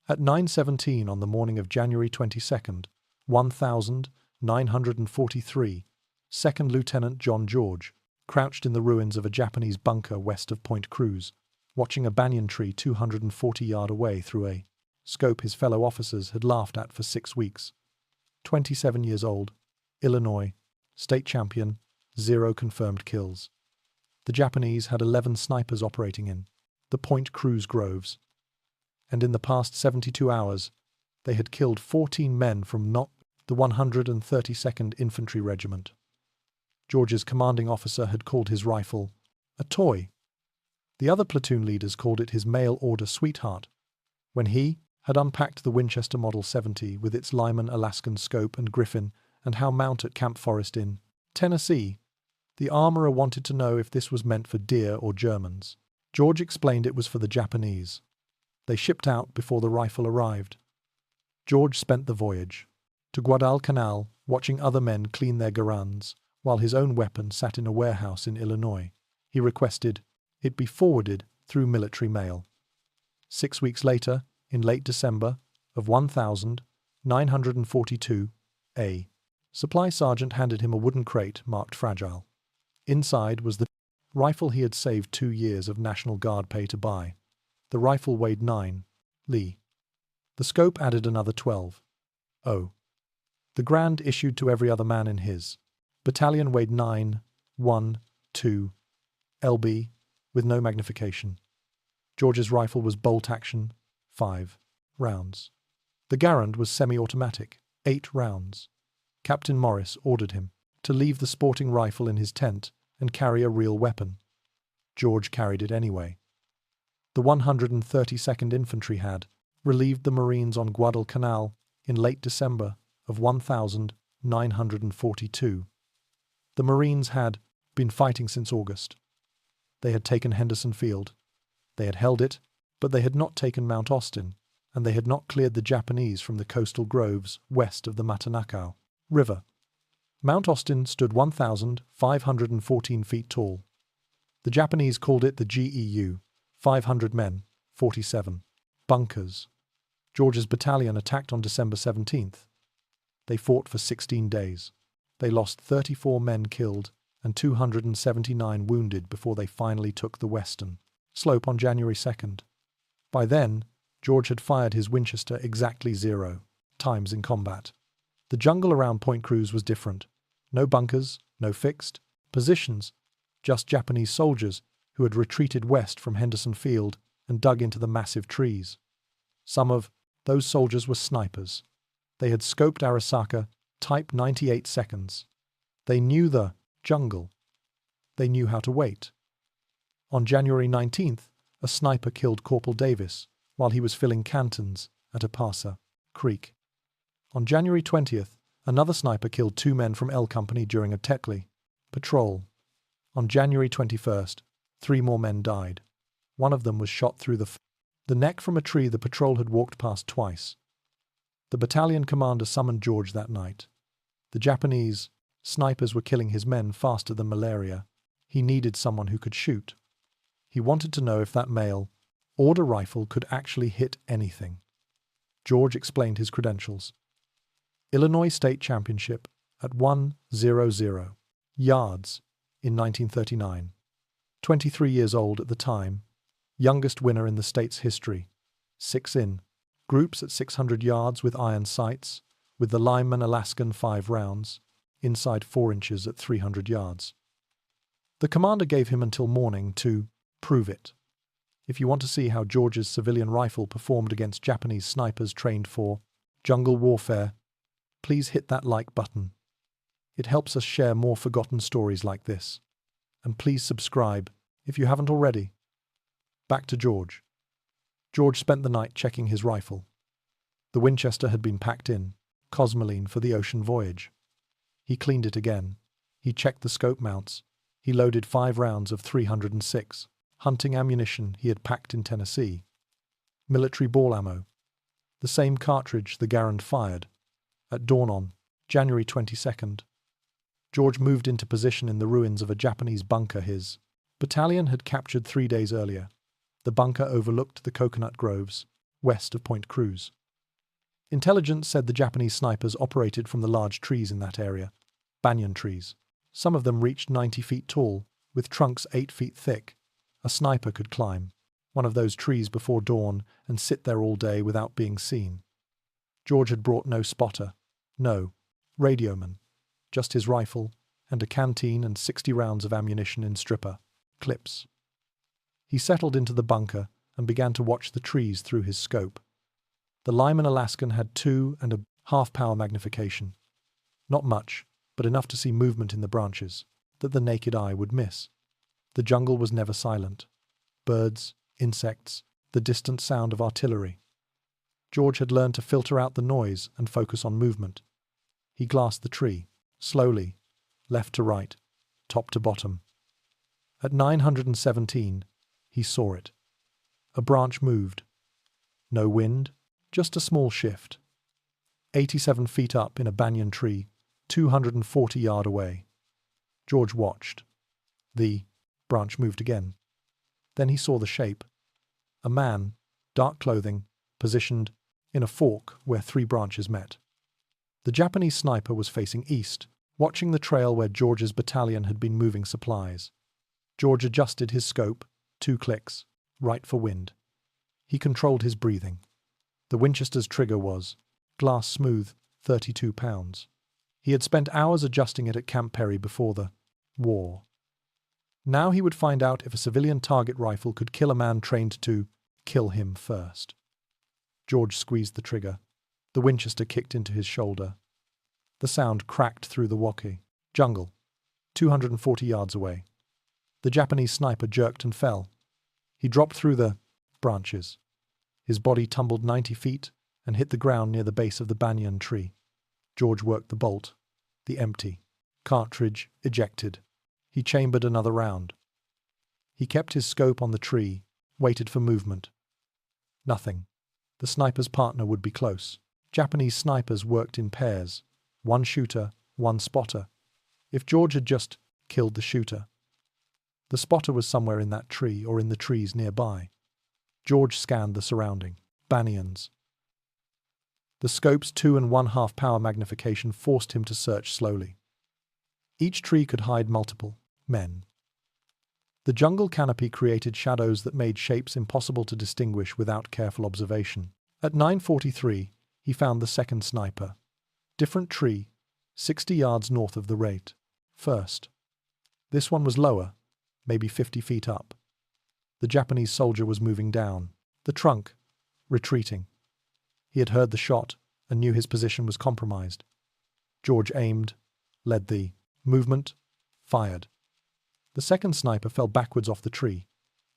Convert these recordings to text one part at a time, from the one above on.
At 9:17 on the morning of January 22nd, 1943, Second Lieutenant John George crouched in the ruins of a Japanese bunker west of Point Cruz, watching a banyan tree 240 yards away through a scope his fellow officers had laughed at for 6 weeks. 27 years old, Illinois, state champion, 0 confirmed kills. The Japanese had 11 snipers operating in the Point Cruz groves, and in the past 72 hours, they had killed 14 men from not the 132nd Infantry Regiment. George's commanding officer had called his rifle a toy. The other platoon leaders called it his mail-order sweetheart. When he had unpacked the Winchester Model 70 with its Lyman Alaskan scope and griffin and how mount at Camp Forest in Tennessee, the armorer wanted to know if this was meant for deer or Germans. George explained it was for the Japanese. They shipped out before the rifle arrived. George spent the voyage to Guadalcanal watching other men clean their guns, while his own weapon sat in a warehouse in Illinois. He requested it be forwarded through military mail. 6 weeks later, in late December of 1942, a supply sergeant handed him a wooden crate marked fragile. Inside was the rifle he had saved 2 years of National Guard pay to buy. The rifle weighed 9 Lee. The scope added another 12. The Grand issued to every other man in his battalion weighed 9.12 lb with no magnification. George's rifle was bolt action, 5 rounds. The Garand was semi-automatic, 8 rounds. Captain Morris ordered him to leave the sporting rifle in his tent and carry a real weapon. George carried it anyway. The 132nd Infantry had relieved the Marines on Guadalcanal in late December of 1942. The Marines had been fighting since August. They had taken Henderson Field. They had held it, but they had not taken Mount Austin, and they had not cleared the Japanese from the coastal groves west of the Matanacao River. Mount Austin stood 1,514 feet tall. The Japanese called it the GEU, 500 men, 47 bunkers. George's battalion attacked on December 17th. They fought for 16 days. They lost 34 men killed and 279 wounded before they finally took the western slope on January 2nd. By then, George had fired his Winchester exactly 0 times in combat. The jungle around Point Cruz was different. No bunkers, no fixed positions, just Japanese soldiers who had retreated west from Henderson Field and dug into the massive trees. Some of those soldiers were snipers. They had scoped Arasaka, type 98 seconds. They knew the jungle. They knew how to wait. On January 19th, a sniper killed Corporal Davis while he was filling cantons at Apasa Creek. On January 20th, another sniper killed 2 men from L Company during a Tetley patrol. On January 21st, 3 more men died. One of them was shot through the neck from a tree the patrol had walked past twice. The battalion commander summoned George that night. The Japanese snipers were killing his men faster than malaria. He needed someone who could shoot. He wanted to know if that mail-order rifle could actually hit anything. George explained his credentials. Illinois State Championship at 100 yards in 1939. 23 years old at the time, youngest winner in the state's history. 6 in groups at 600 yards with iron sights, with the Lyman Alaskan 5 rounds, inside 4 inches at 300 yards. The commander gave him until morning to prove it. If you want to see how George's civilian rifle performed against Japanese snipers trained for jungle warfare, please hit that like button. It helps us share more forgotten stories like this. And please subscribe if you haven't already. Back to George. George spent the night checking his rifle. The Winchester had been packed in Cosmoline for the ocean voyage. He cleaned it again. He checked the scope mounts. He loaded 5 rounds of 306 hunting ammunition he had packed in Tennessee. Military ball ammo. The same cartridge the Garand fired. At dawn on January 22nd, George moved into position in the ruins of a Japanese bunker his battalion had captured 3 days earlier. The bunker overlooked the coconut groves west of Point Cruz. Intelligence said the Japanese snipers operated from the large trees in that area, banyan trees. Some of them reached 90 feet tall, with trunks 8 feet thick. A sniper could climb one of those trees before dawn and sit there all day without being seen. George had brought no spotter, no radioman, just his rifle and a canteen and 60 rounds of ammunition in stripper clips. He settled into the bunker and began to watch the trees through his scope. The Lyman Alaskan had 2.5 power magnification. Not much, but enough to see movement in the branches that the naked eye would miss. The jungle was never silent. Birds, insects, the distant sound of artillery. George had learned to filter out the noise and focus on movement. He glassed the tree, slowly, left to right, top to bottom. At 917, he saw it. A branch moved. No wind, just a small shift. 87 feet up in a banyan tree, 240 yards away. George watched. The branch moved again. Then he saw the shape. A man, dark clothing, positioned in a fork where 3 branches met. The Japanese sniper was facing east, watching the trail where George's battalion had been moving supplies. George adjusted his scope, 2 clicks, right for wind. He controlled his breathing. The Winchester's trigger was glass smooth, 32 pounds. He had spent hours adjusting it at Camp Perry before the war. Now he would find out if a civilian target rifle could kill a man trained to kill him first. George squeezed the trigger. The Winchester kicked into his shoulder. The sound cracked through the walkie. Jungle, 240 yards away. The Japanese sniper jerked and fell. He dropped through the branches. His body tumbled 90 feet and hit the ground near the base of the banyan tree. George worked the bolt. The empty cartridge ejected. He chambered another round. He kept his scope on the tree, waited for movement. Nothing. The sniper's partner would be close. Japanese snipers worked in pairs. 1 shooter, 1 spotter. If George had just killed the shooter, the spotter was somewhere in that tree or in the trees nearby. George scanned the surrounding banyans. The scope's 2.5 power magnification forced him to search slowly. Each tree could hide multiple men. The jungle canopy created shadows that made shapes impossible to distinguish without careful observation. At 9:43, he found the second sniper. Different tree, 60 yards north of the rate. First. This one was lower, maybe 50 feet up. The Japanese soldier was moving down, the trunk, retreating. He had heard the shot and knew his position was compromised. George aimed, led the movement, fired. The second sniper fell backwards off the tree.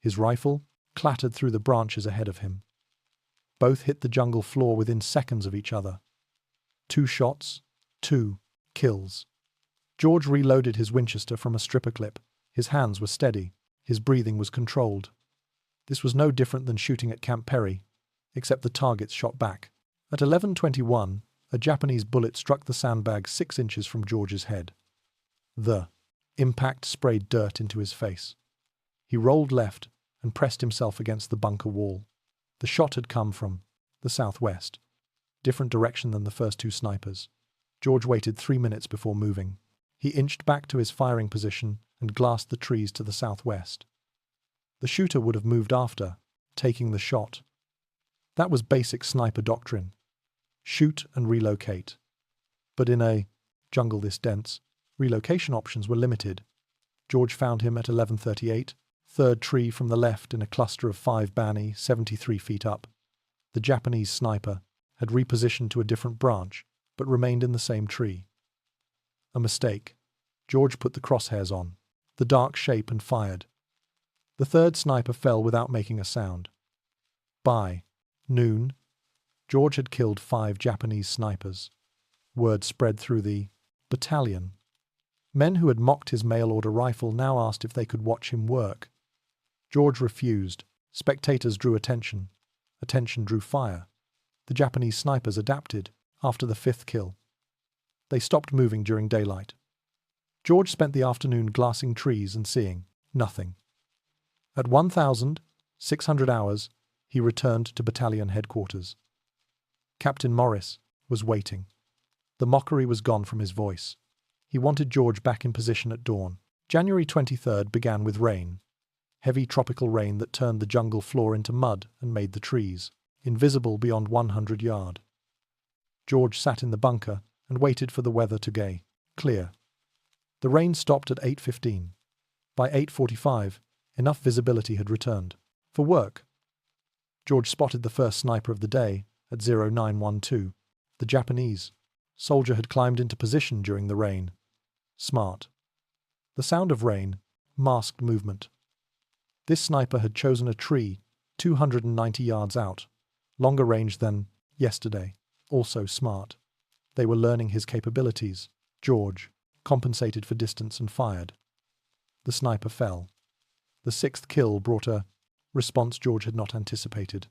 His rifle clattered through the branches ahead of him. Both hit the jungle floor within seconds of each other. 2 shots, 2 kills. George reloaded his Winchester from a stripper clip. His hands were steady. His breathing was controlled. This was no different than shooting at Camp Perry, except the targets shot back. At 11:21, a Japanese bullet struck the sandbag 6 inches from George's head. The impact sprayed dirt into his face. He rolled left and pressed himself against the bunker wall. The shot had come from the southwest, different direction than the first 2 snipers. George waited 3 minutes before moving. He inched back to his firing position and glassed the trees to the southwest. The shooter would have moved after, taking the shot. That was basic sniper doctrine. Shoot and relocate. But in a jungle this dense, relocation options were limited. George found him at 11:38, third tree from the left in a cluster of 5 bani, 73 feet up. The Japanese sniper had repositioned to a different branch, but remained in the same tree. A mistake. George put the crosshairs on the dark shape and fired. The third sniper fell without making a sound. By noon, George had killed 5 Japanese snipers. Word spread through the battalion. Men who had mocked his mail-order rifle now asked if they could watch him work. George refused. Spectators drew attention. Attention drew fire. The Japanese snipers adapted after the 5th kill. They stopped moving during daylight. George spent the afternoon glassing trees and seeing nothing. At 1,600 hours, He returned to battalion headquarters. Captain Morris was waiting. The mockery was gone from his voice. He wanted George back in position at dawn. January 23rd began with rain. Heavy tropical rain that turned the jungle floor into mud and made the trees invisible beyond 100 yards. George sat in the bunker and waited for the weather to get clear. The rain stopped at 8:15. By 8:45, enough visibility had returned for work. George spotted the first sniper of the day at 0912. The Japanese soldier had climbed into position during the rain. Smart. The sound of rain masked movement. This sniper had chosen a tree 290 yards out, longer range than yesterday. Also smart. They were learning his capabilities. George compensated for distance and fired. The sniper fell. The sixth kill brought a response George had not anticipated.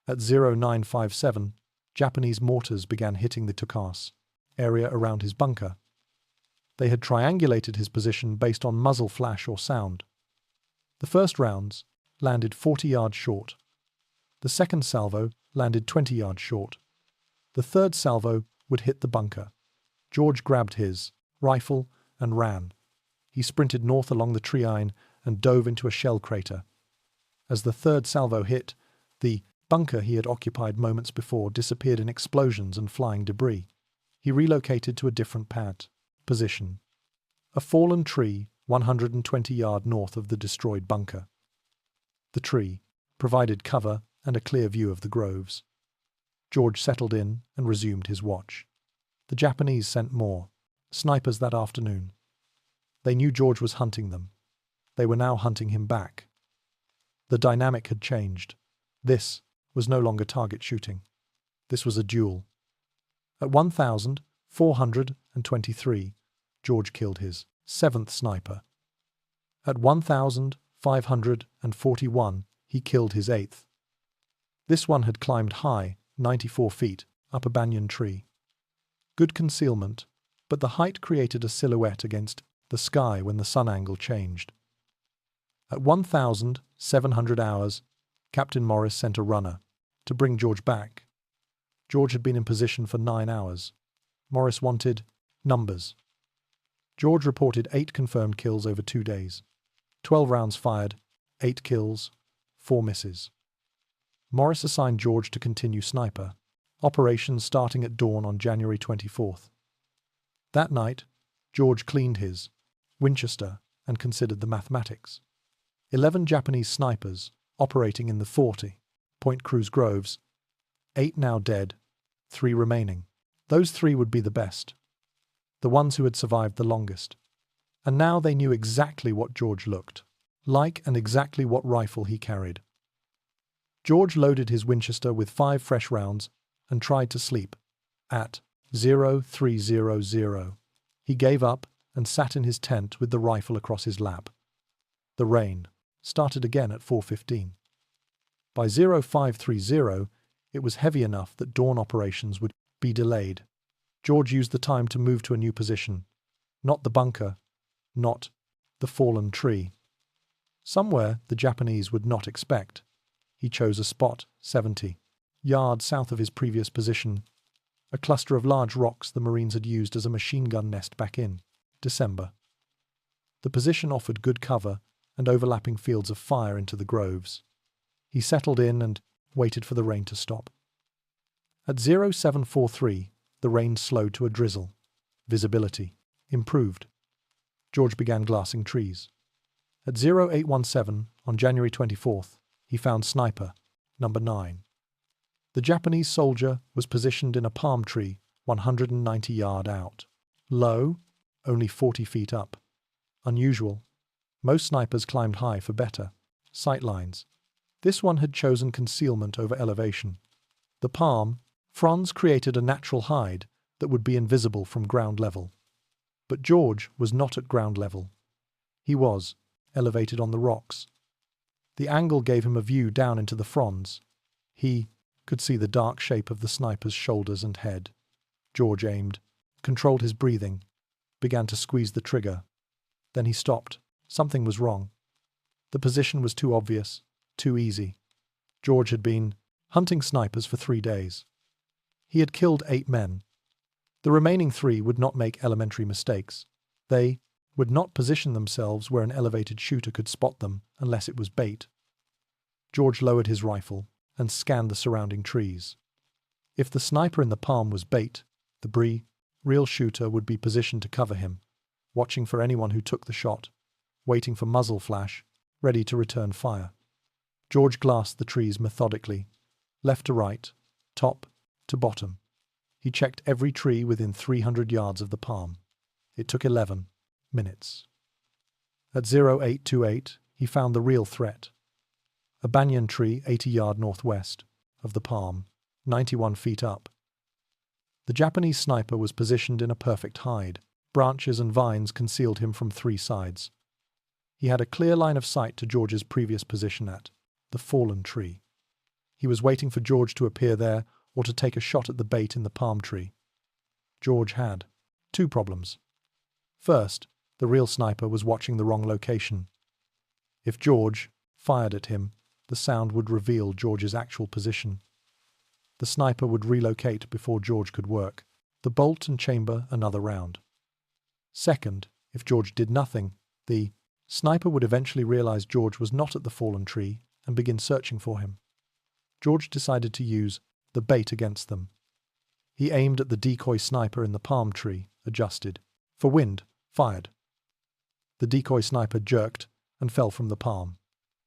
At 0957, Japanese mortars began hitting the Tukas area around his bunker. They had triangulated his position based on muzzle flash or sound. The first rounds landed 40 yards short. The second salvo landed 20 yards short. The third salvo would hit the bunker. George grabbed his rifle and ran. He sprinted north along the tree line and dove into a shell crater. As the third salvo hit, the bunker he had occupied moments before disappeared in explosions and flying debris. He relocated to a different position. A fallen tree 120 yards north of the destroyed bunker. The tree provided cover and a clear view of the groves. George settled in and resumed his watch. The Japanese sent more snipers that afternoon. They knew George was hunting them. They were now hunting him back. The dynamic had changed. This was no longer target shooting. This was a duel. At 1,423, George killed his seventh sniper. At 1,541, he killed his eighth. This one had climbed high, 94 feet, up a banyan tree. Good concealment, but the height created a silhouette against the sky when the sun angle changed. At 1,700 hours, Captain Morris sent a runner to bring George back. George had been in position for 9 hours. Morris wanted numbers. George reported 8 confirmed kills over 2 days. 12 rounds fired, 8 kills, 4 misses. Morris assigned George to continue sniper operations starting at dawn on January 24th. That night, George cleaned his Winchester and considered the mathematics. 11 Japanese snipers operating in the 40 Point Cruz groves, 8 now dead, 3 remaining. Those 3 would be the best, the ones who had survived the longest. And now they knew exactly what George looked like and exactly what rifle he carried. George loaded his Winchester with 5 fresh rounds and tried to sleep. At 0300, he gave up and sat in his tent with the rifle across his lap. The rain started again at 4:15. By 0530, it was heavy enough that dawn operations would be delayed. George used the time to move to a new position. Not the bunker, not the fallen tree. Somewhere the Japanese would not expect. He chose a spot 70 yards south of his previous position, a cluster of large rocks the Marines had used as a machine gun nest back in December. The position offered good cover and overlapping fields of fire into the groves. He settled in and waited for the rain to stop. At 0743, the rain slowed to a drizzle. Visibility improved. George began glassing trees. At 0817, on January 24th, he found sniper number 9. The Japanese soldier was positioned in a palm tree 190 yards out. Low, only 40 feet up. Unusual. Most snipers climbed high for better sight lines. This one had chosen concealment over elevation. The palm fronds created a natural hide that would be invisible from ground level. But George was not at ground level. He was elevated on the rocks. The angle gave him a view down into the fronds. He could see the dark shape of the sniper's shoulders and head. George aimed, controlled his breathing, began to squeeze the trigger. Then he stopped. Something was wrong. The position was too obvious, too easy. George had been hunting snipers for 3 days. He had killed 8 men. The remaining 3 would not make elementary mistakes. They would not position themselves where an elevated shooter could spot them unless it was bait. George lowered his rifle and scanned the surrounding trees. If the sniper in the palm was bait, the real shooter would be positioned to cover him, watching for anyone who took the shot, waiting for muzzle flash, ready to return fire. George glassed the trees methodically, left to right, top to bottom. He checked every tree within 300 yards of the palm. It took 11 minutes. At 0828, he found the real threat. A banyan tree 80 yards northwest of the palm, 91 feet up. The Japanese sniper was positioned in a perfect hide. Branches and vines concealed him from 3 sides. He had a clear line of sight to George's previous position at the fallen tree. He was waiting for George to appear there or to take a shot at the bait in the palm tree. George had 2 problems. First, the real sniper was watching the wrong location. If George fired at him, the sound would reveal George's actual position. The sniper would relocate before George could work the bolt and chamber another round. Second, if George did nothing, the sniper would eventually realize George was not at the fallen tree and begin searching for him. George decided to use the bait against them. He aimed at the decoy sniper in the palm tree, adjusted for wind, fired. The decoy sniper jerked and fell from the palm.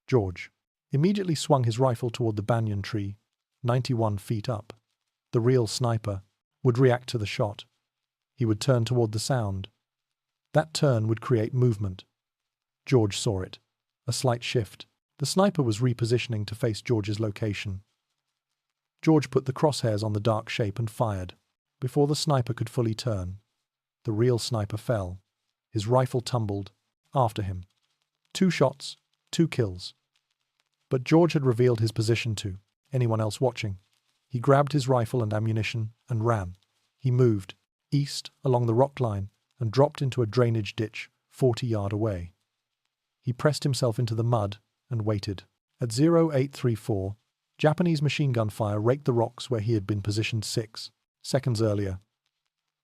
George immediately swung his rifle toward the banyan tree, 91 feet up. The real sniper would react to the shot. He would turn toward the sound. That turn would create movement. George saw it. A slight shift. The sniper was repositioning to face George's location. George put the crosshairs on the dark shape and fired. Before the sniper could fully turn, the real sniper fell. His rifle tumbled after him. 2 shots, 2 kills. But George had revealed his position to anyone else watching. He grabbed his rifle and ammunition and ran. He moved east along the rock line and dropped into a drainage ditch 40 yards away. He pressed himself into the mud and waited. At 0834, Japanese machine gun fire raked the rocks where he had been positioned 6 seconds earlier.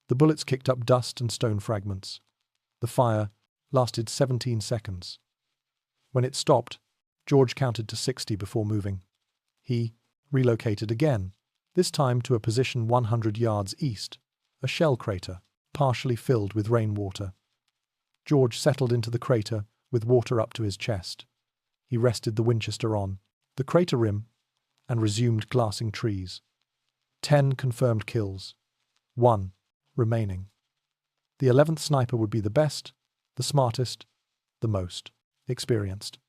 The bullets kicked up dust and stone fragments. The fire lasted 17 seconds. When it stopped, George counted to 60 before moving. He relocated again, this time to a position 100 yards east, a shell crater, partially filled with rainwater. George settled into the crater with water up to his chest. He rested the Winchester on the crater rim and resumed glassing trees. 10 confirmed kills. 1 remaining. The 11th sniper would be the best, the smartest, the most experienced.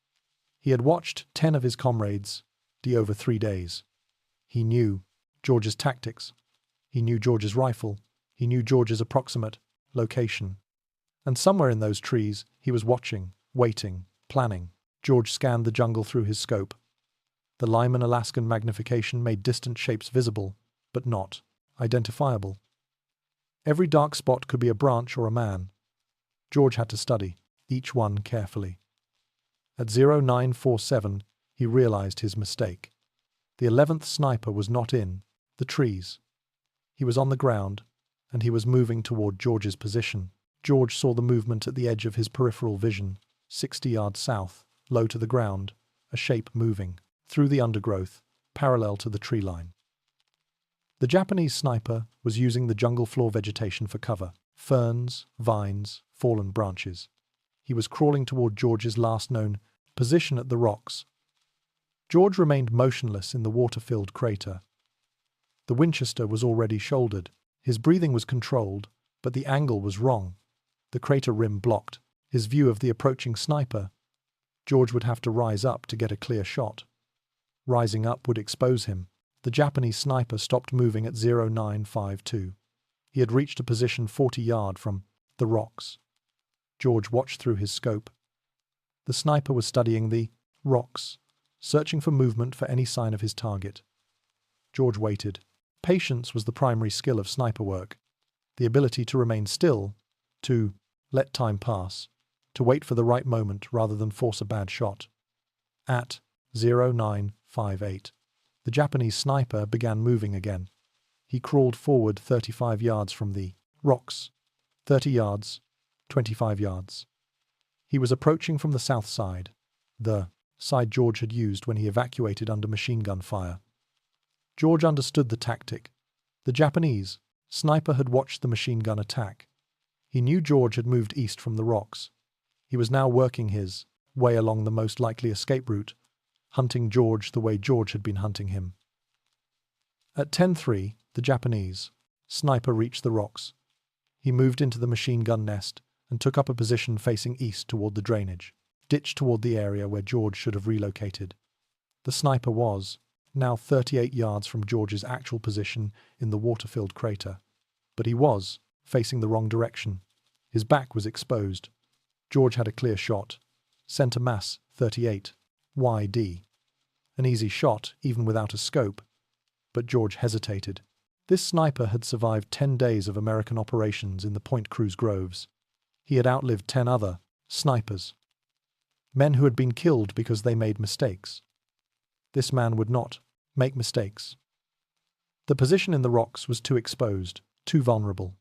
He had watched 10 of his comrades die over 3 days. He knew George's tactics. He knew George's rifle. He knew George's approximate location. And somewhere in those trees, he was watching, waiting, planning. George scanned the jungle through his scope. The Lyman Alaskan magnification made distant shapes visible, but not identifiable. Every dark spot could be a branch or a man. George had to study each one carefully. At 0947, he realized his mistake. The 11th sniper was not in the trees. He was on the ground, and he was moving toward George's position. George saw the movement at the edge of his peripheral vision, 60 yards south, low to the ground, a shape moving through the undergrowth, parallel to the tree line. The Japanese sniper was using the jungle floor vegetation for cover, ferns, vines, fallen branches. He was crawling toward George's last known position at the rocks. George remained motionless in the water-filled crater. The Winchester was already shouldered. His breathing was controlled, but the angle was wrong. The crater rim blocked his view of the approaching sniper. George would have to rise up to get a clear shot. Rising up would expose him. The Japanese sniper stopped moving at 0952. He had reached a position 40 yards from the rocks. George watched through his scope. The sniper was studying the rocks, searching for movement for any sign of his target. George waited. Patience was the primary skill of sniper work. The ability to remain still, to let time pass, to wait for the right moment rather than force a bad shot. At 09 5-8. The Japanese sniper began moving again. He crawled forward 35 yards from the rocks. 30 yards, 25 yards. He was approaching from the south side, the side George had used when he evacuated under machine gun fire. George understood the tactic. The Japanese sniper had watched the machine gun attack. He knew George had moved east from the rocks. He was now working his way along the most likely escape route, hunting George the way George had been hunting him. At 10:03, the Japanese sniper reached the rocks. He moved into the machine gun nest and took up a position facing east toward the drainage, ditch toward the area where George should have relocated. The sniper was now 38 yards from George's actual position in the water-filled crater, but he was facing the wrong direction. His back was exposed. George had a clear shot. Center mass 38 YD. An easy shot, even without a scope. But George hesitated. This sniper had survived 10 days of American operations in the Point Cruz groves. He had outlived 10 other snipers. Men who had been killed because they made mistakes. This man would not make mistakes. The position in the rocks was too exposed, too vulnerable.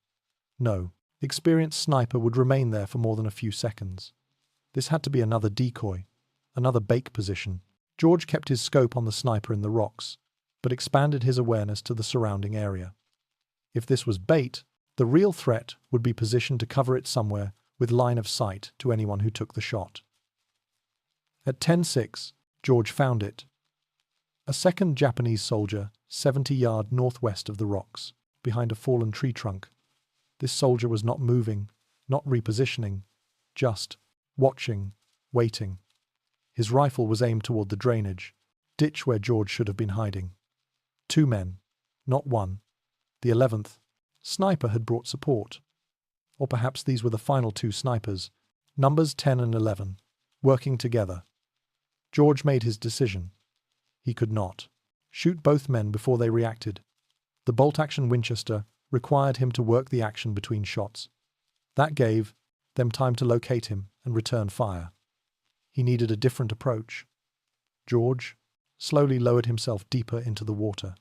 No experienced sniper would remain there for more than a few seconds. This had to be another decoy, another bake position. George kept his scope on the sniper in the rocks, but expanded his awareness to the surrounding area. If this was bait, the real threat would be positioned to cover it somewhere with line of sight to anyone who took the shot. At 10:06, George found it. A second Japanese soldier, 70 yards northwest of the rocks, behind a fallen tree trunk. This soldier was not moving, not repositioning, just watching, waiting. His rifle was aimed toward the drainage, ditch where George should have been hiding. 2 men, not one. The 11th sniper had brought support. Or perhaps these were the final 2 snipers, numbers 10 and 11, working together. George made his decision. He could not shoot both men before they reacted. The bolt-action Winchester required him to work the action between shots. That gave them time to locate him and return fire. He needed a different approach. George slowly lowered himself deeper into the water.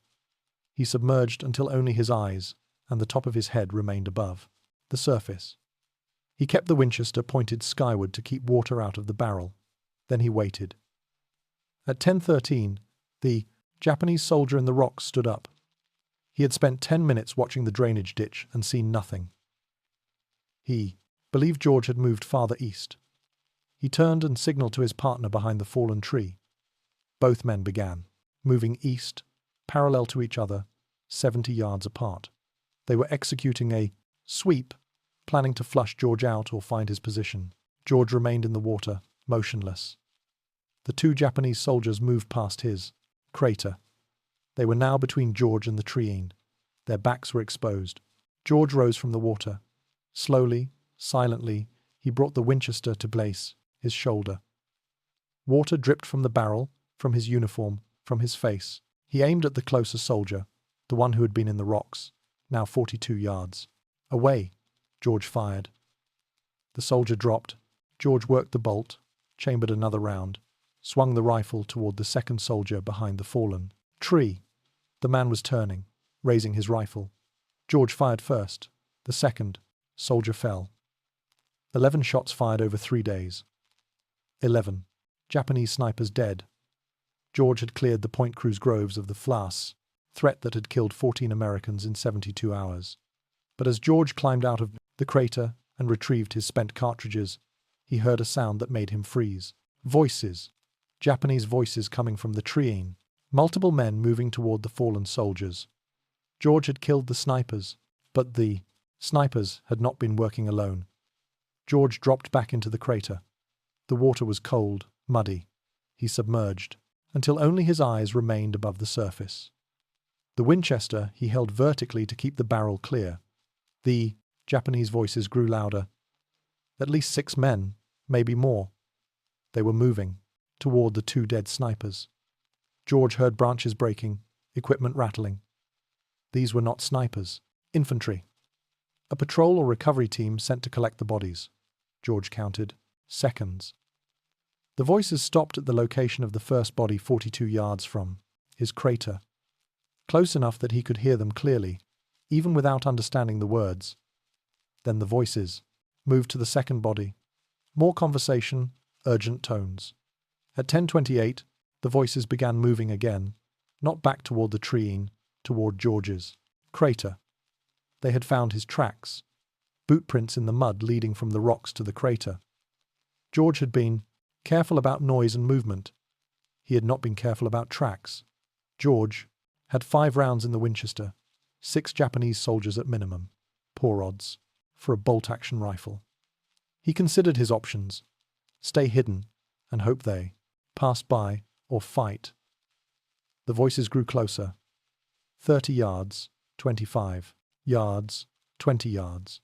He submerged until only his eyes and the top of his head remained above the surface. He kept the Winchester pointed skyward to keep water out of the barrel. Then he waited. At 10:13, the Japanese soldier in the rocks stood up. He had spent 10 minutes watching the drainage ditch and seen nothing. He believed George had moved farther east. He turned and signaled to his partner behind the fallen tree. Both men began moving east, parallel to each other, 70 yards apart. They were executing a sweep, planning to flush George out or find his position. George remained in the water, motionless. The 2 Japanese soldiers moved past his crater. They were now between George and the treeing. Their backs were exposed. George rose from the water. Slowly, silently, he brought the Winchester to place his shoulder. Water dripped from the barrel, from his uniform, from his face. He aimed at the closer soldier, the one who had been in the rocks, now 42 yards away. George fired. The soldier dropped. George worked the bolt, chambered another round, swung the rifle toward the second soldier behind the fallen tree. The man was turning, raising his rifle. George fired first. The second soldier fell. 11 shots fired over 3 days. 11 Japanese snipers dead. George had cleared the Point Cruz groves of the FLAS, threat that had killed 14 Americans in 72 hours. But as George climbed out of the crater and retrieved his spent cartridges, he heard a sound that made him freeze. Voices. Japanese voices coming from the treeing. Multiple men moving toward the fallen soldiers. George had killed the snipers, but the snipers had not been working alone. George dropped back into the crater. The water was cold, muddy. He submerged, until only his eyes remained above the surface. The Winchester he held vertically to keep the barrel clear. The Japanese voices grew louder. At least 6 men, maybe more. They were moving toward the 2 dead snipers. George heard branches breaking, equipment rattling. These were not snipers. Infantry. A patrol or recovery team sent to collect the bodies. George counted. Seconds. The voices stopped at the location of the first body 42 yards from his crater, close enough that he could hear them clearly, even without understanding the words. Then the voices moved to the second body. More conversation, urgent tones. At 10:28, the voices began moving again, not back toward the tree, toward George's crater. They had found his tracks, boot prints in the mud leading from the rocks to the crater. George had been careful about noise and movement. He had not been careful about tracks. George had 5 rounds in the Winchester, 6 Japanese soldiers at minimum. Poor odds for a bolt-action rifle. He considered his options: stay hidden and hope they pass by or fight. The voices grew closer. 30 yards, 25 yards, 20 yards.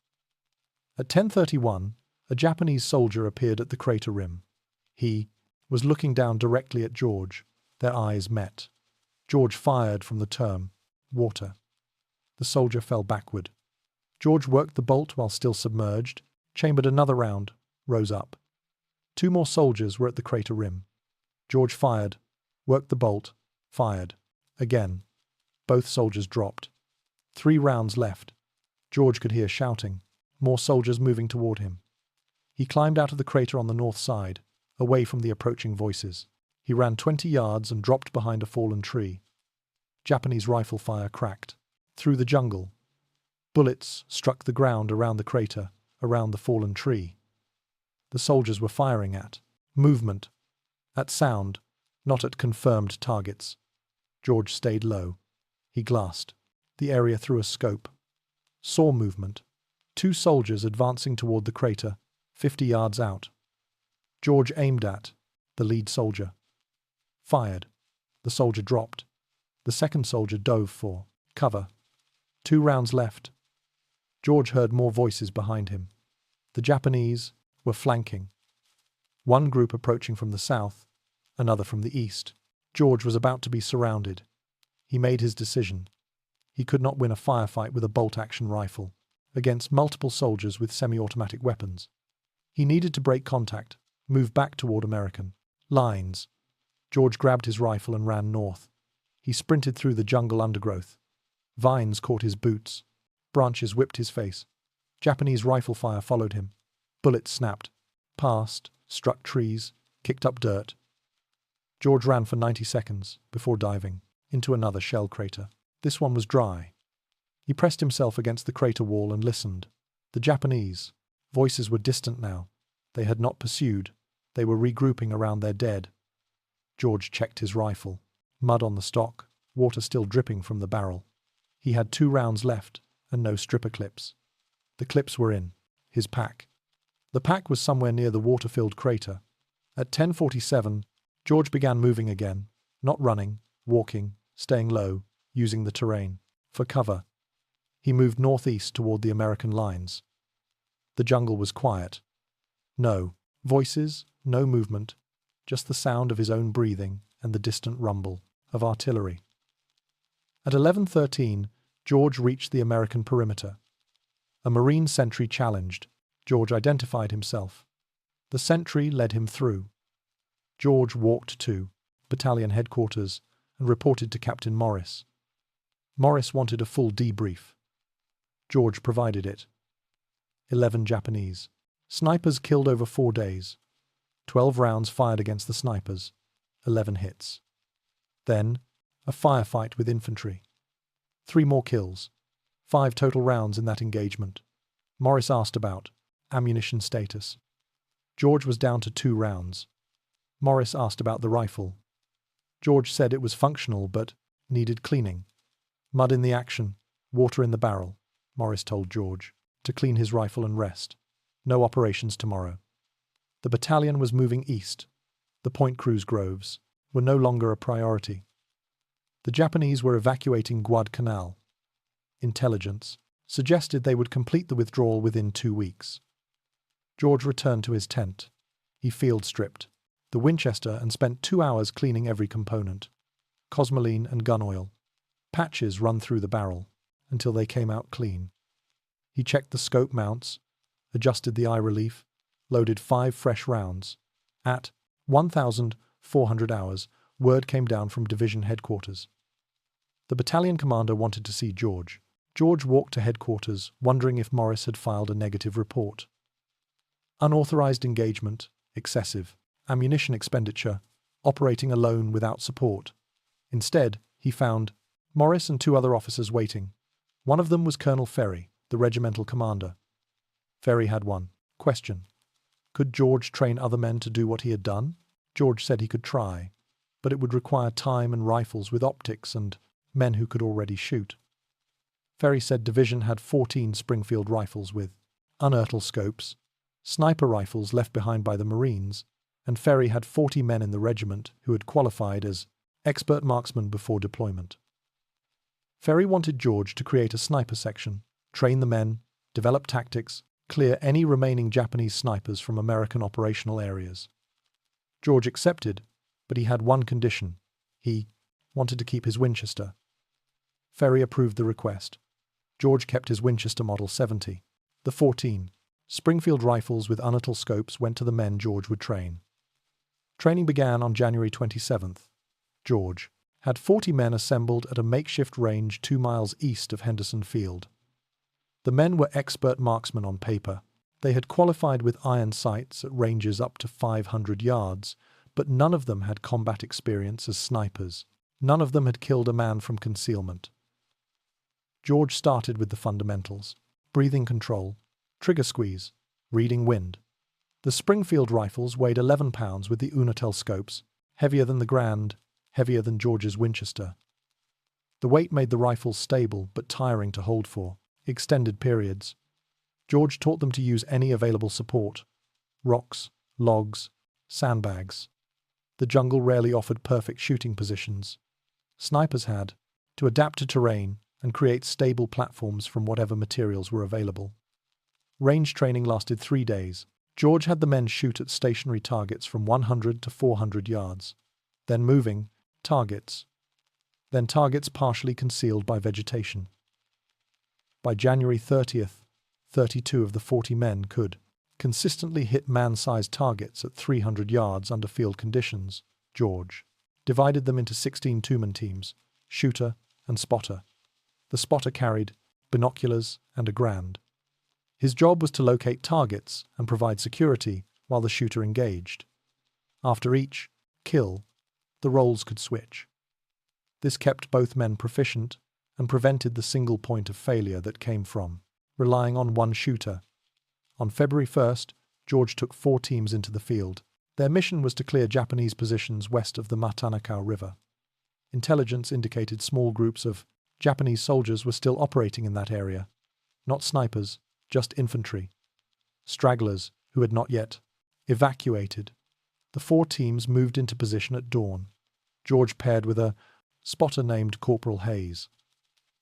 At 10:31, a Japanese soldier appeared at the crater rim. He was looking down directly at George. Their eyes met. George fired from the term water. The soldier fell backward. George worked the bolt while still submerged, chambered another round, rose up. 2 more soldiers were at the crater rim. George fired, worked the bolt, fired. Again. Both soldiers dropped. 3 rounds left. George could hear shouting, more soldiers moving toward him. He climbed out of the crater on the north side, away from the approaching voices. He ran 20 yards and dropped behind a fallen tree. Japanese rifle fire cracked. Through the jungle. Bullets struck the ground around the crater, around the fallen tree. The soldiers were firing at movement, at sound, not at confirmed targets. George stayed low. He glassed the area through a scope. Saw movement. 2 soldiers advancing toward the crater, 50 yards out. George aimed at the lead soldier. Fired. The soldier dropped. The second soldier dove for cover. 2 rounds left. George heard more voices behind him. The Japanese were flanking. One group approaching from the south, another from the east. George was about to be surrounded. He made his decision. He could not win a firefight with a bolt-action rifle against multiple soldiers with semi-automatic weapons. He needed to break contact, move back toward American lines. George grabbed his rifle and ran north. He sprinted through the jungle undergrowth. Vines caught his boots. Branches whipped his face. Japanese rifle fire followed him. Bullets snapped, passed, struck trees, kicked up dirt. George ran for 90 seconds before diving into another shell crater. This one was dry. He pressed himself against the crater wall and listened. The Japanese voices were distant now. They had not pursued. They were regrouping around their dead. George checked his rifle. Mud on the stock, water still dripping from the barrel. He had 2 rounds left and no stripper clips. The clips were in his pack. The pack was somewhere near the water-filled crater. At 10:47, George began moving again, not running, walking, staying low, using the terrain for cover. He moved northeast toward the American lines. The jungle was quiet. No voices, no movement, just the sound of his own breathing and the distant rumble of artillery. At 11:13, George reached the American perimeter. A Marine sentry challenged. George identified himself. The sentry led him through. George walked to battalion headquarters and reported to Captain Morris. Morris wanted a full debrief. George provided it. 11 Japanese snipers killed over 4 days. 12 rounds fired against the snipers. 11 hits. Then, a firefight with infantry. 3 more kills. 5 total rounds in that engagement. Morris asked about ammunition status. George was down to 2 rounds. Morris asked about the rifle. George said it was functional but needed cleaning. Mud in the action, water in the barrel, Morris told George, to clean his rifle and rest. No operations tomorrow. The battalion was moving east. The Point Cruz groves were no longer a priority. The Japanese were evacuating Guadalcanal. Intelligence suggested they would complete the withdrawal within 2 weeks. George returned to his tent. He field-stripped the Winchester and spent 2 hours cleaning every component. Cosmoline and gun oil. Patches run through the barrel until they came out clean. He checked the scope mounts, adjusted the eye relief, loaded 5 fresh rounds at 1,400 hours, word came down from division headquarters. The battalion commander wanted to see George. George walked to headquarters, wondering if Morris had filed a negative report. Unauthorized engagement, excessive, ammunition expenditure, operating alone without support. Instead, he found Morris and 2 other officers waiting. One of them was Colonel Ferry, the regimental commander. Ferry had one question. Could George train other men to do what he had done? George said he could try, but it would require time and rifles with optics and men who could already shoot. Ferry said division had 14 Springfield rifles with unertl scopes, sniper rifles left behind by the Marines, and Ferry had 40 men in the regiment who had qualified as expert marksmen before deployment. Ferry wanted George to create a sniper section, train the men, develop tactics, clear any remaining Japanese snipers from American operational areas. George accepted, but he had one condition. He wanted to keep his Winchester. Ferry approved the request. George kept his Winchester Model 70. The 14 Springfield rifles with unertl scopes went to the men George would train. Training began on January 27th. George had 40 men assembled at a makeshift range 2 miles east of Henderson Field. The men were expert marksmen on paper. They had qualified with iron sights at ranges up to 500 yards, but none of them had combat experience as snipers. None of them had killed a man from concealment. George started with the fundamentals: breathing control, trigger squeeze, reading wind. The Springfield rifles weighed 11 pounds with the unertl scopes, heavier than the Grand, heavier than George's Winchester. The weight made the rifles stable but tiring to hold for extended periods. George taught them to use any available support: rocks, logs, sandbags. The jungle rarely offered perfect shooting positions. Snipers had to adapt to terrain and create stable platforms from whatever materials were available. Range training lasted 3 days. George had the men shoot at stationary targets from 100 to 400 yards, then moving targets, then targets partially concealed by vegetation. By January 30th, 32 of the 40 men could consistently hit man-sized targets at 300 yards under field conditions. George divided them into 16 two-man teams, shooter and spotter. The spotter carried binoculars and a Grand. His job was to locate targets and provide security while the shooter engaged. After each kill, the roles could switch. This kept both men proficient and prevented the single point of failure that came from relying on one shooter. On February 1st, George took 4 teams into the field. Their mission was to clear Japanese positions west of the Matanakaw River. Intelligence indicated small groups of Japanese soldiers were still operating in that area. Not snipers, just infantry. Stragglers who had not yet evacuated. The 4 teams moved into position at dawn. George paired with a spotter named Corporal Hayes.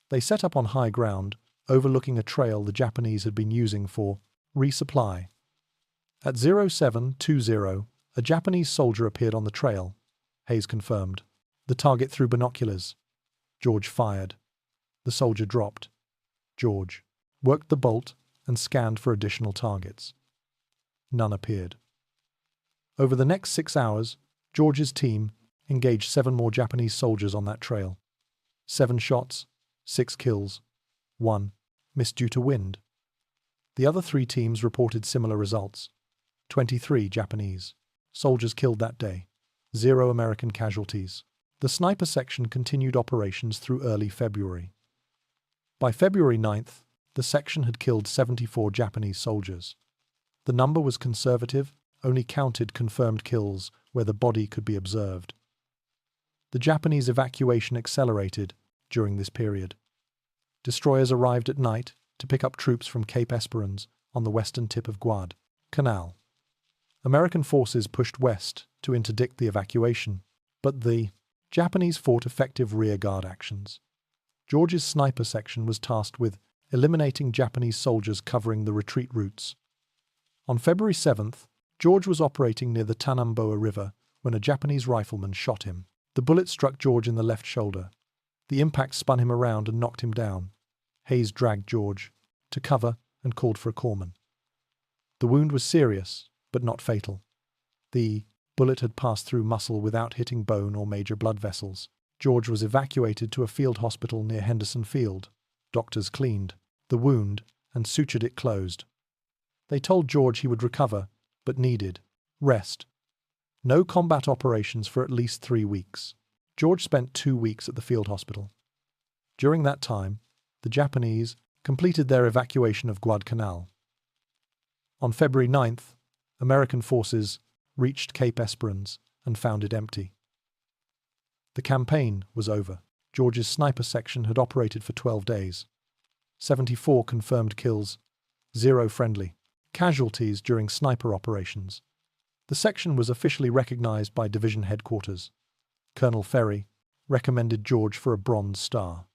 They set up on high ground, overlooking a trail the Japanese had been using for resupply. At 0720, a Japanese soldier appeared on the trail. Hayes confirmed. The target threw binoculars. George fired. The soldier dropped. George worked the bolt and scanned for additional targets. None appeared. Over the next 6 hours, George's team engaged 7 more Japanese soldiers on that trail. 7 shots, 6 kills, 1 missed due to wind. The other 3 teams reported similar results. 23 Japanese soldiers killed that day, 0 American casualties. The sniper section continued operations through early February. By February 9th, the section had killed 74 Japanese soldiers. The number was conservative, only counted confirmed kills where the body could be observed. The Japanese evacuation accelerated during this period. Destroyers arrived at night to pick up troops from Cape Esperance on the western tip of Guadalcanal. American forces pushed west to interdict the evacuation, but the Japanese fought effective rearguard actions. George's sniper section was tasked with eliminating Japanese soldiers covering the retreat routes. On February 7th, George was operating near the Tanamboa River when a Japanese rifleman shot him. The bullet struck George in the left shoulder. The impact spun him around and knocked him down. Hayes dragged George to cover and called for a corpsman. The wound was serious, but not fatal. The bullet had passed through muscle without hitting bone or major blood vessels. George was evacuated to a field hospital near Henderson Field. Doctors cleaned the wound and sutured it closed. They told George he would recover, but needed rest. No combat operations for at least 3 weeks. George spent 2 weeks at the field hospital. During that time, the Japanese completed their evacuation of Guadalcanal. On February 9th, American forces reached Cape Esperance and found it empty. The campaign was over. George's sniper section had operated for 12 days. 74 confirmed kills, 0 friendly casualties during sniper operations. The section was officially recognized by division headquarters. Colonel Ferry recommended George for a Bronze Star.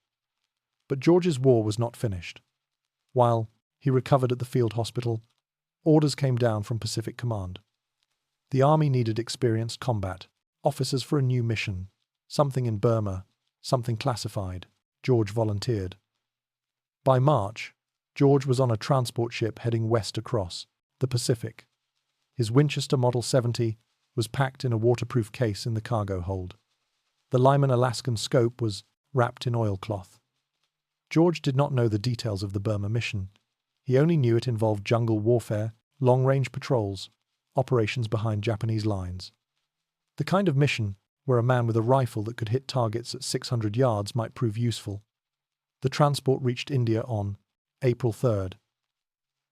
But George's war was not finished. While he recovered at the field hospital, orders came down from Pacific Command. The Army needed experienced combat officers for a new mission, something in Burma, something classified. George volunteered. By March, George was on a transport ship heading west across the Pacific. His Winchester Model 70 was packed in a waterproof case in the cargo hold. The Lyman Alaskan scope was wrapped in oilcloth. George did not know the details of the Burma mission. He only knew it involved jungle warfare, long-range patrols, operations behind Japanese lines. The kind of mission where a man with a rifle that could hit targets at 600 yards might prove useful. The transport reached India on April 3rd.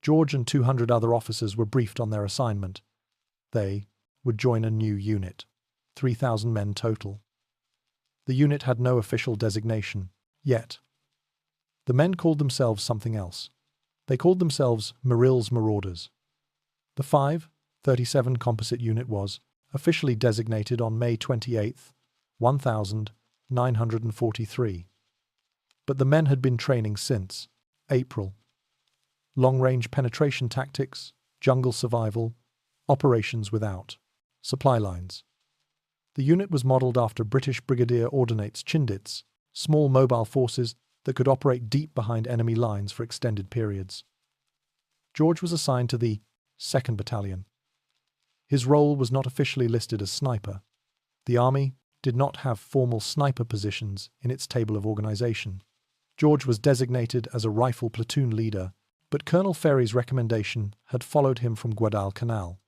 George and 200 other officers were briefed on their assignment. They would join a new unit, 3,000 men total. The unit had no official designation yet. The men called themselves something else. They called themselves Merrill's Marauders. The 537 Composite Unit was officially designated on May 28, 1943. But the men had been training since April. Long-range penetration tactics, jungle survival, operations without supply lines. The unit was modelled after British Brigadier Ordnance Chindits, small mobile forces that could operate deep behind enemy lines for extended periods. George was assigned to the 2nd Battalion. His role was not officially listed as sniper. The Army did not have formal sniper positions in its table of organization. George was designated as a rifle platoon leader, but Colonel Ferry's recommendation had followed him from Guadalcanal.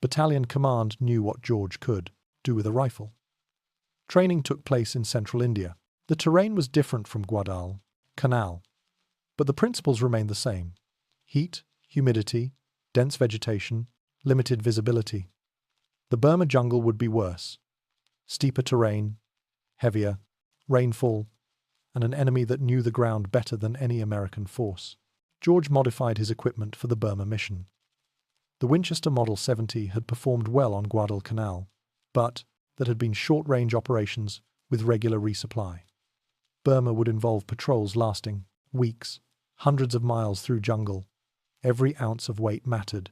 Battalion command knew what George could do with a rifle. Training took place in central India. The terrain was different from Guadalcanal, but the principles remained the same. Heat, humidity, dense vegetation, limited visibility. The Burma jungle would be worse. Steeper terrain, heavier, rainfall, and an enemy that knew the ground better than any American force. George modified his equipment for the Burma mission. The Winchester Model 70 had performed well on Guadalcanal, but that had been short-range operations with regular resupply. Burma would involve patrols lasting weeks, hundreds of miles through jungle. Every ounce of weight mattered.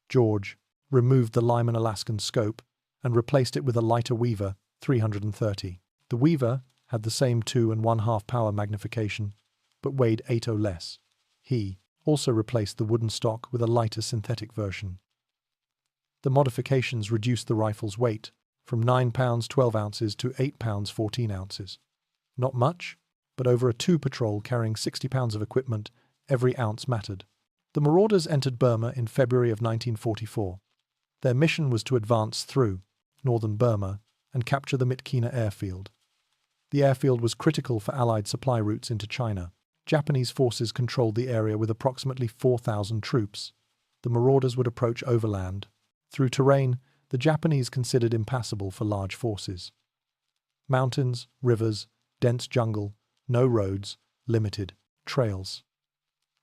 George removed the Lyman Alaskan scope and replaced it with a lighter Weaver 330. The Weaver had the same 2.5 power magnification, but weighed 8 less. He also replaced the wooden stock with a lighter synthetic version. The modifications reduced the rifle's weight from 9 pounds 12 ounces to 8 pounds 14 ounces. Not much, but over a 2 patrol carrying 60 pounds of equipment, every ounce mattered. The Marauders entered Burma in February of 1944. Their mission was to advance through northern Burma and capture the Myitkyina airfield. The airfield was critical for Allied supply routes into China. Japanese forces controlled the area with approximately 4,000 troops. The Marauders would approach overland, through terrain the Japanese considered impassable for large forces. Mountains, rivers, dense jungle, no roads, limited trails.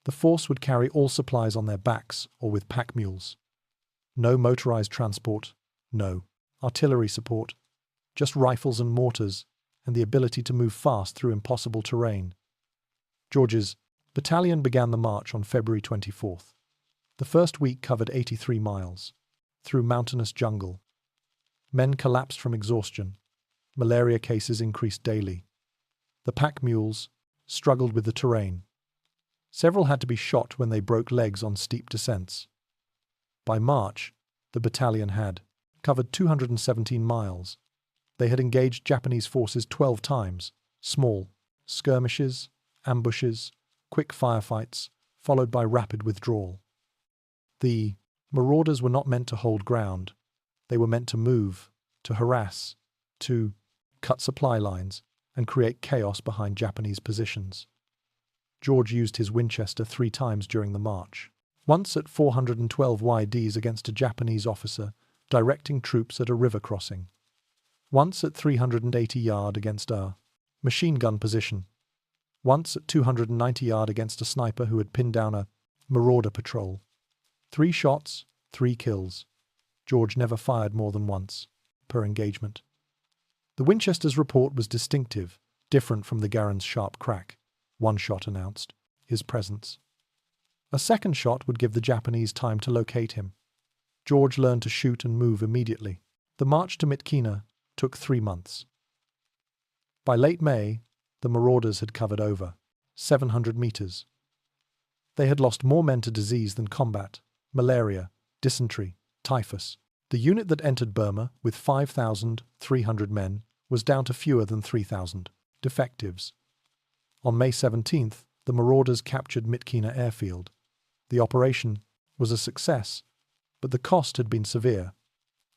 The force would carry all supplies on their backs or with pack mules. No motorized transport, no artillery support, just rifles and mortars, and the ability to move fast through impossible terrain. George's battalion began the march on February 24th. The first week covered 83 miles, through mountainous jungle. Men collapsed from exhaustion. Malaria cases increased daily. The pack mules struggled with the terrain. Several had to be shot when they broke legs on steep descents. By March, the battalion had covered 217 miles. They had engaged Japanese forces 12 times, small skirmishes, ambushes, quick firefights, followed by rapid withdrawal. The marauders were not meant to hold ground. They were meant to move, to harass, to cut supply lines, and create chaos behind Japanese positions. George used his Winchester 3 times during the march. Once at 412 YDs against a Japanese officer directing troops at a river crossing. Once at 380 yard against a machine gun position. Once at 290 yard against a sniper who had pinned down a marauder patrol. 3 shots, 3 kills. George never fired more than once per engagement. The Winchester's report was distinctive, different from the Garand's sharp crack. 1 shot announced his presence. A second shot would give the Japanese time to locate him. George learned to shoot and move immediately. The march to Myitkyina took 3 months. By late May, the marauders had covered over 700 meters. They had lost more men to disease than combat, malaria, dysentery, typhus. The unit that entered Burma with 5,300 men was down to fewer than 3,000 defectives. On May 17th, the marauders captured Myitkyina airfield. The operation was a success, but the cost had been severe.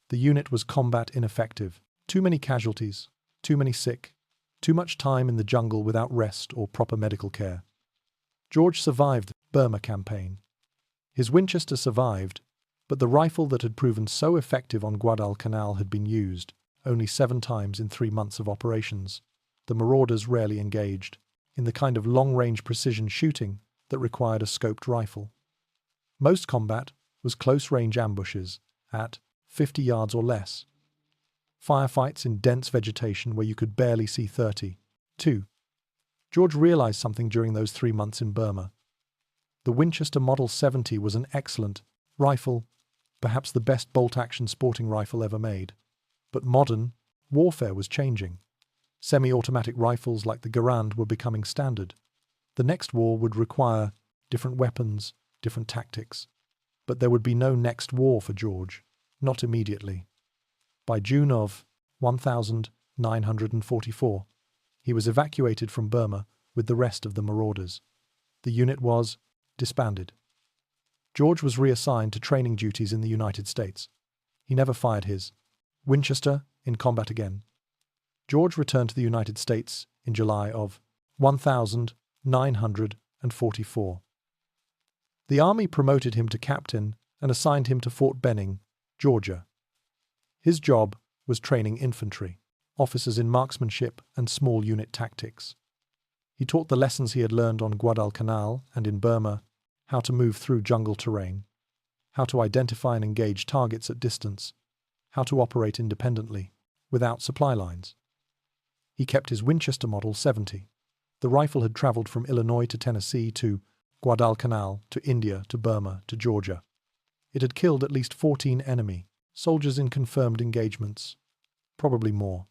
The unit was combat ineffective. Too many casualties, too many sick, too much time in the jungle without rest or proper medical care. George survived the Burma campaign. His Winchester survived, but the rifle that had proven so effective on Guadalcanal had been used only 7 times in 3 months of operations. The marauders rarely engaged in the kind of long-range precision shooting that required a scoped rifle. Most combat was close-range ambushes at 50 yards or less. Firefights in dense vegetation where you could barely see 30. 2. George realized something during those 3 months in Burma. The Winchester Model 70 was an excellent rifle, perhaps the best bolt-action sporting rifle ever made. But modern warfare was changing. Semi-automatic rifles like the Garand were becoming standard. The next war would require different weapons, different tactics. But there would be no next war for George, not immediately. By June of 1944, he was evacuated from Burma with the rest of the marauders. The unit was disbanded. George was reassigned to training duties in the United States. He never fired his Winchester in combat again. George returned to the United States in July of 1944. The Army promoted him to captain and assigned him to Fort Benning, Georgia. His job was training infantry, officers in marksmanship and small unit tactics. He taught the lessons he had learned on Guadalcanal and in Burma, how to move through jungle terrain, how to identify and engage targets at distance, how to operate independently, without supply lines. He kept his Winchester Model 70. The rifle had traveled from Illinois to Tennessee to Guadalcanal to India to Burma to Georgia. It had killed at least 14 enemy soldiers in confirmed engagements, probably more.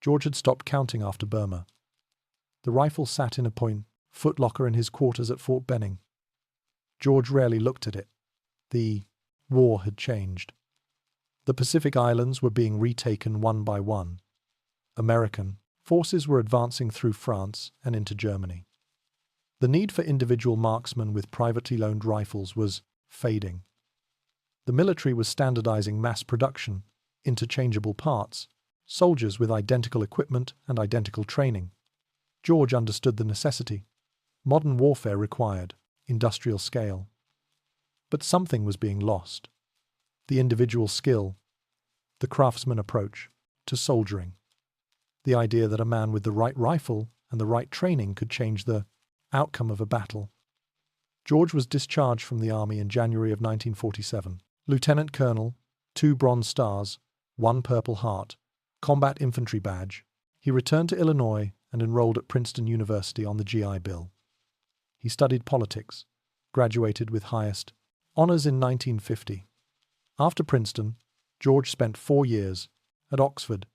George had stopped counting after Burma. The rifle sat in a point footlocker in his quarters at Fort Benning. George rarely looked at it. The war had changed. The Pacific Islands were being retaken one by one. American forces were advancing through France and into Germany. The need for individual marksmen with privately loaned rifles was fading. The military was standardizing mass production, interchangeable parts, soldiers with identical equipment and identical training. George understood the necessity. Modern warfare required industrial scale. But something was being lost. The individual skill, the craftsman approach to soldiering. The idea that a man with the right rifle and the right training could change the outcome of a battle. George was discharged from the army in January of 1947. Lieutenant Colonel, 2 Bronze Stars, 1 Purple Heart, Combat Infantry Badge. He returned to Illinois and enrolled at Princeton University on the GI Bill. He studied politics, graduated with highest honors in 1950. After Princeton, George spent 4 years at Oxford,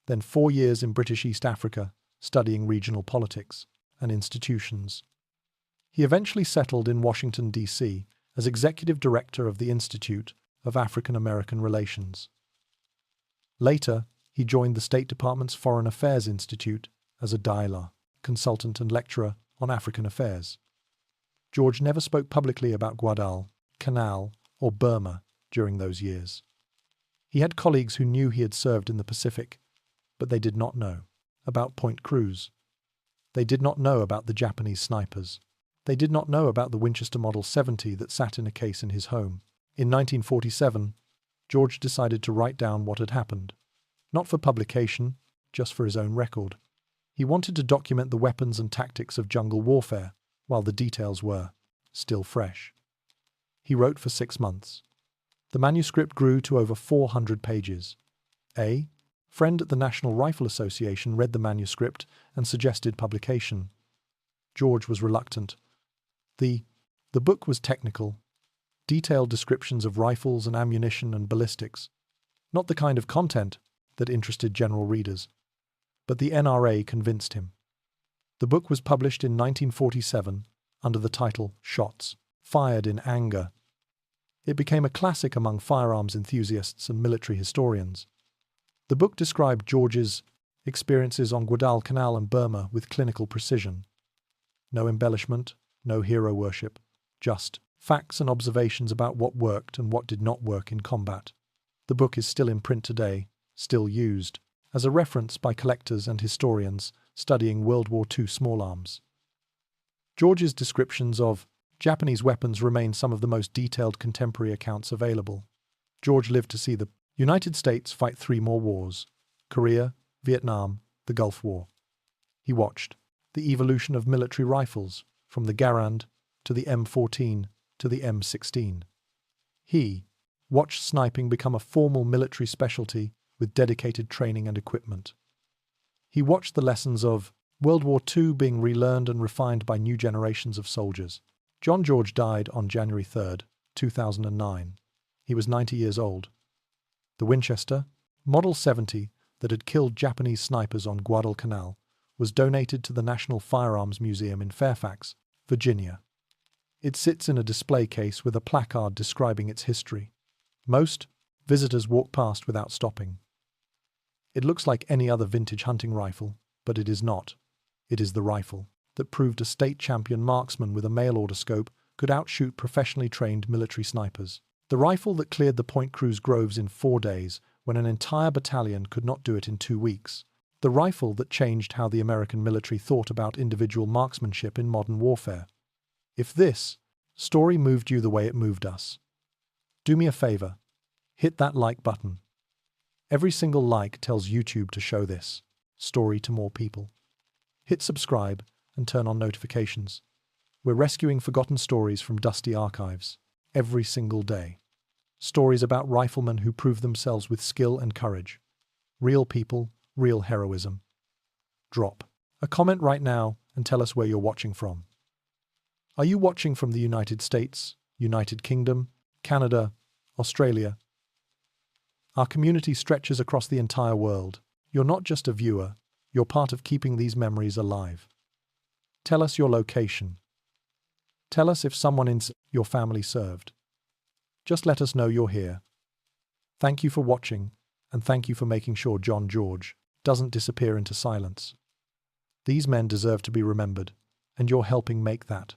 then 4 years in British East Africa studying regional politics and institutions. He eventually settled in Washington, D.C. as executive director of the Institute of African American Relations. Later, he joined the State Department's Foreign Affairs Institute as a dialogue consultant and lecturer on African affairs. George never spoke publicly about Guadalcanal or Burma during those years. He had colleagues who knew he had served in the Pacific, but they did not know about Point Cruz. They did not know about the Japanese snipers. They did not know about the Winchester Model 70 that sat in a case in his home. In 1947, George decided to write down what had happened. Not for publication, just for his own record. He wanted to document the weapons and tactics of jungle warfare, while the details were still fresh. He wrote for 6 months. The manuscript grew to over 400 pages. A friend at the National Rifle Association read the manuscript and suggested publication. George was reluctant. The book was technical, detailed descriptions of rifles and ammunition and ballistics, not the kind of content that interested general readers. But the NRA convinced him. The book was published in 1947 under the title Shots Fired in Anger. It became a classic among firearms enthusiasts and military historians. The book described George's experiences on Guadalcanal and Burma with clinical precision. No embellishment, no hero worship, just facts and observations about what worked and what did not work in combat. The book is still in print today, still used as a reference by collectors and historians studying World War II small arms. George's descriptions of Japanese weapons remain some of the most detailed contemporary accounts available. George lived to see the United States fight 3 more wars: Korea, Vietnam, the Gulf War. He watched the evolution of military rifles, from the Garand to the M14 to the M16. He watched sniping become a formal military specialty with dedicated training and equipment. He watched the lessons of World War II being relearned and refined by new generations of soldiers. John George died on January 3, 2009. He was 90 years old. The Winchester Model 70 that had killed Japanese snipers on Guadalcanal was donated to the National Firearms Museum in Fairfax, Virginia. It sits in a display case with a placard describing its history. Most visitors walk past without stopping. It looks like any other vintage hunting rifle, but it is not. It is the rifle that proved a state champion marksman with a mail-order scope could outshoot professionally trained military snipers. The rifle that cleared the Point Cruz groves in 4 days when an entire battalion could not do it in 2 weeks. The rifle that changed how the American military thought about individual marksmanship in modern warfare. If this story moved you the way it moved us, do me a favor, hit that like button. Every single like tells YouTube to show this story to more people. Hit subscribe and turn on notifications. We're rescuing forgotten stories from dusty archives every single day. Stories about riflemen who prove themselves with skill and courage. Real people, real heroism. Drop a comment right now and tell us where you're watching from. Are you watching from the United States, United Kingdom, Canada, Australia? Our community stretches across the entire world. You're not just a viewer, you're part of keeping these memories alive. Tell us your location. Tell us if someone in your family served. Just let us know you're here. Thank you for watching, and thank you for making sure John George doesn't disappear into silence. These men deserve to be remembered, and you're helping make that